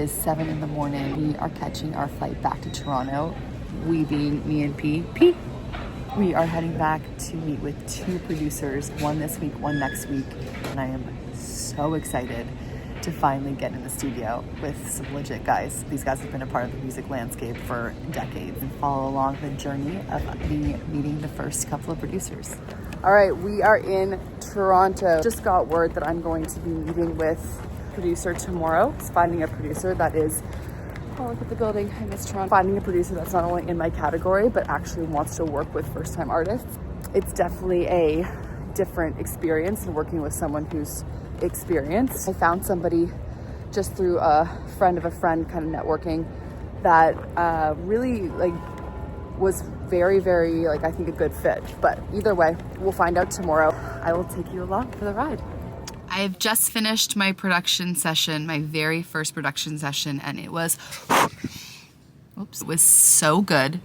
is 7 in the morning. We are catching our flight back to Toronto. We being me and P. We are heading back to meet with 2 producers, one this week, one next week. And I am so excited to finally get in the studio with some legit guys. These guys have been a part of the music landscape for decades and follow along the journey of me meeting the first couple of producers. All right, we are in Toronto. Just got word that I'm going to be meeting with a producer tomorrow. It's finding a producer that is, oh, look at the building, I miss Toronto. Finding a producer that's not only in my category, but actually wants to work with first-time artists. It's definitely a different experience than working with someone who's experienced. I found somebody just through a friend of a friend kind of networking that really was very, very, I think a good fit. But either way, we'll find out tomorrow. I will take you along for the ride. I have just finished my production session, my very first production session, and it was, it was so good.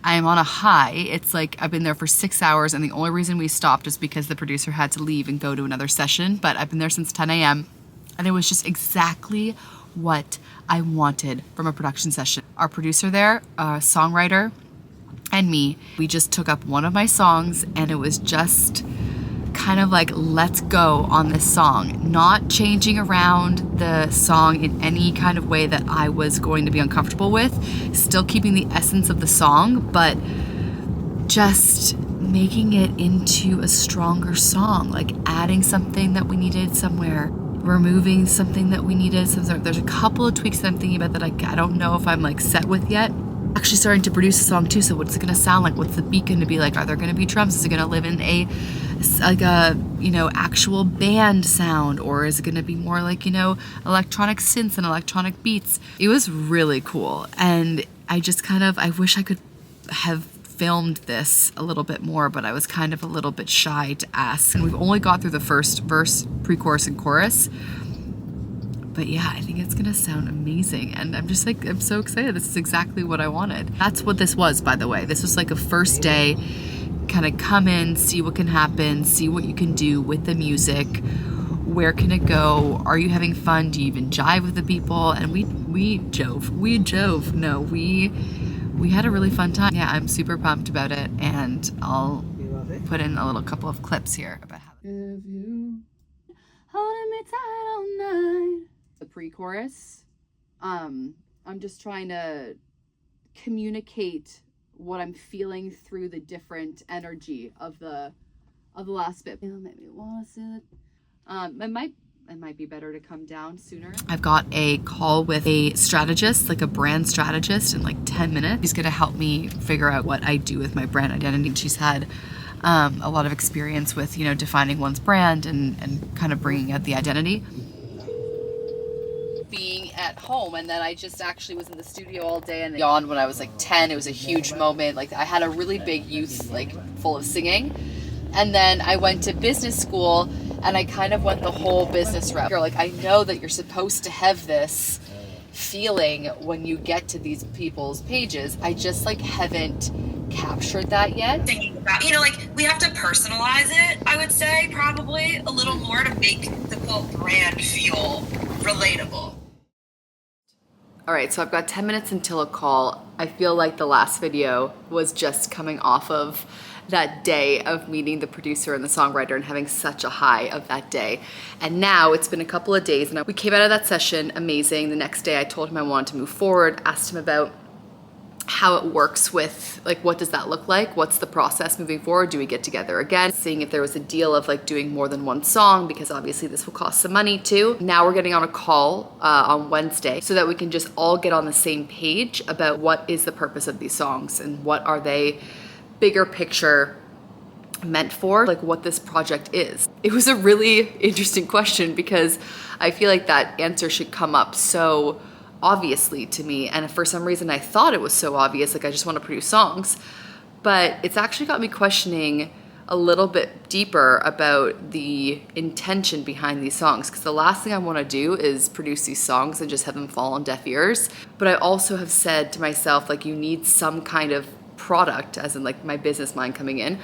I am on a high. It's like I've been there for 6 hours, and the only reason we stopped is because the producer had to leave and go to another session, but I've been there since 10 a.m. and it was just exactly what I wanted from a production session. Our producer there, songwriter, and me, we just took up one of my songs, and it was just kind of like, let's go on this song, not changing around the song in any kind of way that I was going to be uncomfortable with, still keeping the essence of the song, but just making it into a stronger song, like adding something that we needed somewhere, removing something that we needed. So there's a couple of tweaks that I'm thinking about that I don't know if I'm set with yet. Actually starting to produce a song too, so what's it gonna sound like? What's the beat gonna be like? Are there gonna be drums? Is it gonna live in a actual band sound, or is it gonna be more electronic synths and electronic beats? It was really cool, and I just I wish I could have filmed this a little bit more, but I was kind of a little bit shy to ask. And we've only got through the first verse, pre-chorus, and chorus. But yeah, I think it's gonna sound amazing. And I'm just I'm so excited. This is exactly what I wanted. That's what this was, by the way. This was a first day, kind of come in, see what can happen, see what you can do with the music. Where can it go? Are you having fun? Do you even jive with the people? And we jove. No, we had a really fun time. Yeah, I'm super pumped about it. And I'll put in a little couple of clips here about how. If you holding me tight all night. The pre-chorus, I'm just trying to communicate what I'm feeling through the different energy of the last bit. It'll make me wanna see it. It might be better to come down sooner. I've got a call with a strategist, a brand strategist, in 10 minutes. She's gonna help me figure out what I do with my brand identity. She's had a lot of experience with defining one's brand and kind of bringing out the identity. Being at home, and then I just actually was in the studio all day and yawned when I was 10. It was a huge moment. I had a really big youth full of singing, and then I went to business school and I kind of went the whole business route. I know that you're supposed to have this feeling when you get to these people's pages. I just haven't captured that yet. Thinking about, we have to personalize it, I would say, probably a little more to make the quote brand feel relatable. All right, so I've got 10 minutes until a call. I feel like the last video was just coming off of that day of meeting the producer and the songwriter and having such a high of that day. And now it's been a couple of days and we came out of that session amazing. The next day I told him I wanted to move forward, asked him about how it works with, what does that look like? What's the process moving forward? Do we get together again? Seeing if there was a deal of doing more than one song, because obviously this will cost some money too. Now we're getting on a call on Wednesday so that we can just all get on the same page about what is the purpose of these songs and what are they bigger picture meant for, what this project is. It was a really interesting question because I feel like that answer should come up so obviously to me, and for some reason I thought it was so obvious, I just want to produce songs, but it's actually got me questioning a little bit deeper about the intention behind these songs, because the last thing I want to do is produce these songs and just have them fall on deaf ears. But I also have said to myself, you need some kind of product, as in my business mind coming in,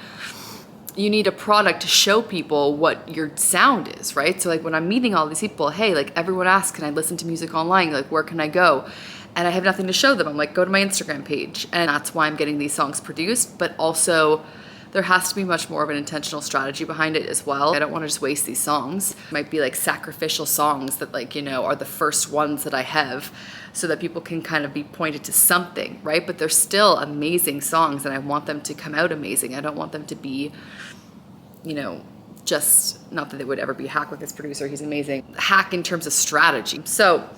you need a product to show people what your sound is, right? So like when I'm meeting all these people, hey, like everyone asks, can I listen to music online? Like where can I go? And I have nothing to show them. I'm like, go to my Instagram page. And that's why I'm getting these songs produced. But also there has to be much more of an intentional strategy behind it as well. I don't want to just waste these songs. It might be like sacrificial songs that like, you know, are the first ones that I have so that people can kind of be pointed to something, right? But they're still amazing songs and I want them to come out amazing. I don't want them to be, you know, just, not that they would ever be hack with this producer, he's amazing. Hack in terms of strategy. So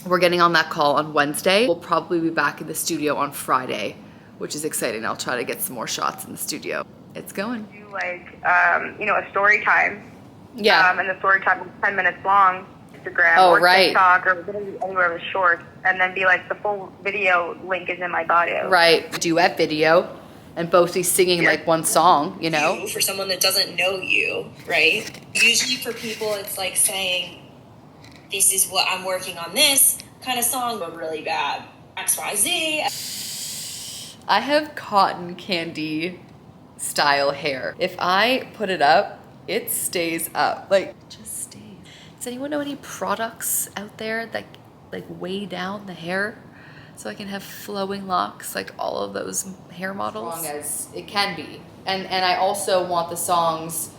we're getting on that call on Wednesday. We'll probably be back in the studio on Friday, which is exciting. I'll try to get some more shots in the studio. It's going. Do like, you know, a story time. Yeah. And the story time is 10 minutes long. Instagram or TikTok or anywhere with shorts, and then be like, the full video link is in my bio. Right. Duet video and both be singing like one song, you know? For someone that doesn't know you, right? Usually for people, it's like saying, this is what I'm working on, this kind of song, but really bad XYZ. I have cotton candy style hair. If I put it up, it stays up. Like, just stays. Does anyone know any products out there that like weigh down the hair so I can have flowing locks like all of those hair models? As long as it can be. And I also want the songs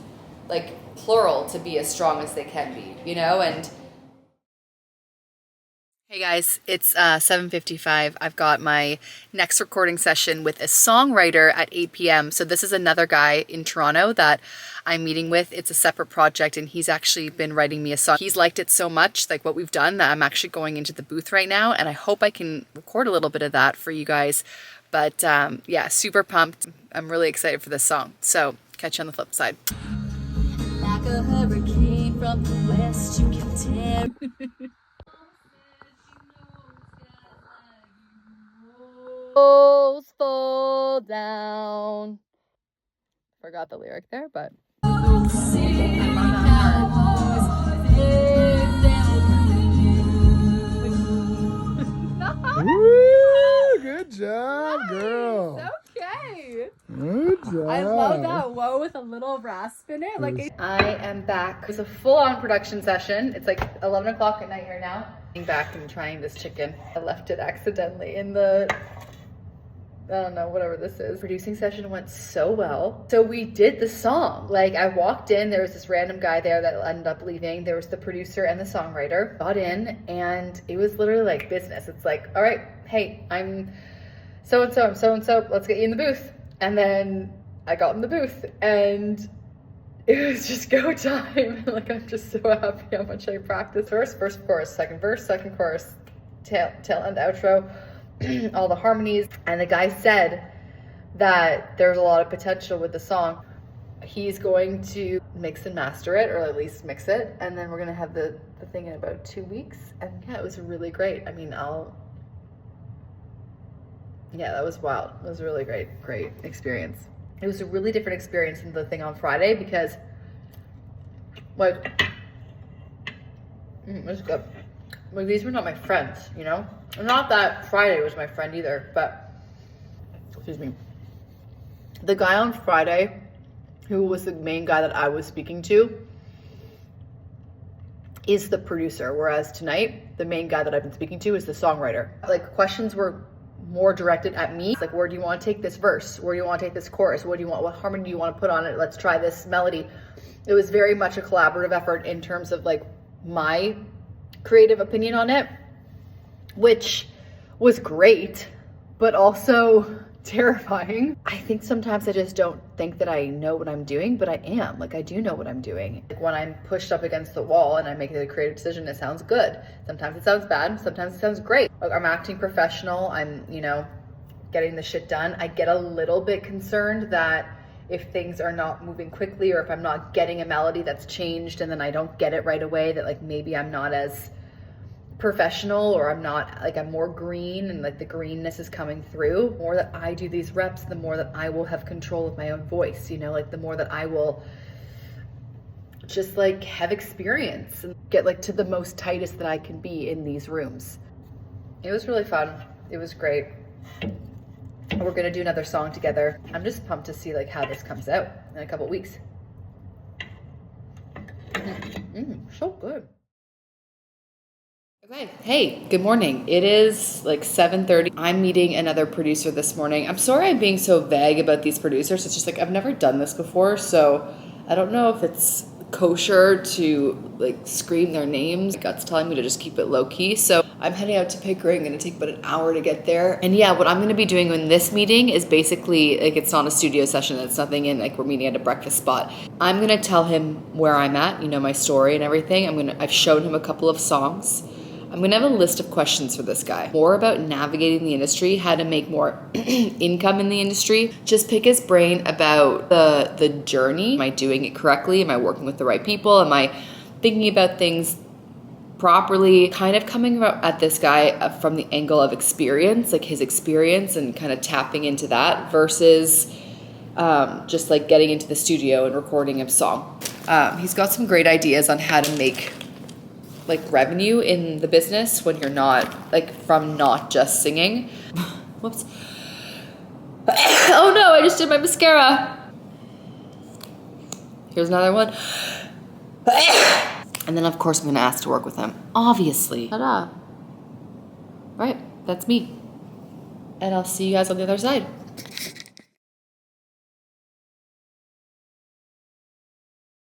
like plural to be as strong as they can be, you know? And hey guys, it's 7:55. I've got my next recording session with a songwriter at 8 p.m. So this is another guy in Toronto that I'm meeting with. It's a separate project and he's actually been writing me a song. He's liked it so much, like what we've done, that I'm actually going into the booth right now and I hope I can record a little bit of that for you guys. But yeah, super pumped. I'm really excited for this song. So catch you on the flip side. Like a hurricane from the west, you can tear. Fall down. Forgot the lyric there, but Woo, good job, girl. Okay. Good job. I love that whoa with a little rasp in it. Like I am back. It was a full-on production session. It's like 11 o'clock at night here now. I'm back and trying this chicken. I left it accidentally in the, I don't know, whatever this is. Producing session went so well. So we did the song. Like I walked in, there was this random guy there that ended up leaving. There was the producer and the songwriter. Got in and it was literally like business. It's like, all right, hey, I'm so-and-so, I'm so-and-so, let's get you in the booth. And then I got in the booth and it was just go time. Like I'm just so happy how much I practiced. First chorus, second verse, second chorus, tail end outro, all the harmonies. And the guy said that there's a lot of potential with the song. He's going to mix and master it, or at least mix it, and then we're gonna have the thing in about 2 weeks. And yeah, it was really great. I mean, yeah, that was wild. It was a really great experience. It was a really different experience than the thing on Friday because, like, it was good. Like, these were not my friends, you know? Not that Friday was my friend either, but, excuse me. The guy on Friday, who was the main guy that I was speaking to, is the producer, whereas tonight, the main guy that I've been speaking to is the songwriter. Like, questions were more directed at me. Like, where do you want to take this verse? Where do you want to take this chorus? What harmony do you want to put on it? Let's try this melody. It was very much a collaborative effort in terms of like my creative opinion on it, which was great, but also terrifying. I think sometimes I just don't think that I know what I'm doing, but I am. Like, I do know what I'm doing. Like, when I'm pushed up against the wall and I make a creative decision, it sounds good. Sometimes it sounds bad. Sometimes it sounds great. Like, I'm acting professional. I'm, you know, getting the shit done. I get a little bit concerned that if things are not moving quickly, or if I'm not getting a melody that's changed and then I don't get it right away, that like maybe I'm not as professional, or I'm not, like, I'm more green and like the greenness is coming through. The more that I do these reps, the more that I will have control of my own voice, you know, like the more that I will just like have experience and get like to the most tightest that I can be in these rooms. It was really fun. It was great. We're gonna do another song together. I'm just pumped to see like how this comes out in a couple weeks. So good. Okay, hey, good morning. It is like 7:30. I'm meeting another producer this morning. I'm sorry I'm being so vague about these producers. It's just like I've never done this before, so I don't know if it's kosher to like scream their names. My gut's telling me to just keep it low key. So I'm heading out to Pickering. Gonna take about an hour to get there. And yeah, what I'm gonna be doing in this meeting is basically like it's not a studio session. It's nothing in like we're meeting at a breakfast spot. I'm gonna tell him where I'm at, you know, my story and everything. I've shown him a couple of songs. I'm gonna have a list of questions for this guy. More about navigating the industry, how to make more income in the industry. Just pick his brain about the journey. Am I doing it correctly? Am I working with the right people? Am I thinking about things properly? Kind of coming at this guy from the angle of experience, like his experience and kind of tapping into that versus just like getting into the studio and recording a song. He's got some great ideas on how to make like revenue in the business when you're not like from not just singing. Whoops. Oh no, I just did my mascara. Here's another one. And then of course I'm gonna ask to work with him. Obviously. Ta-da. Right, that's me. And I'll see you guys on the other side.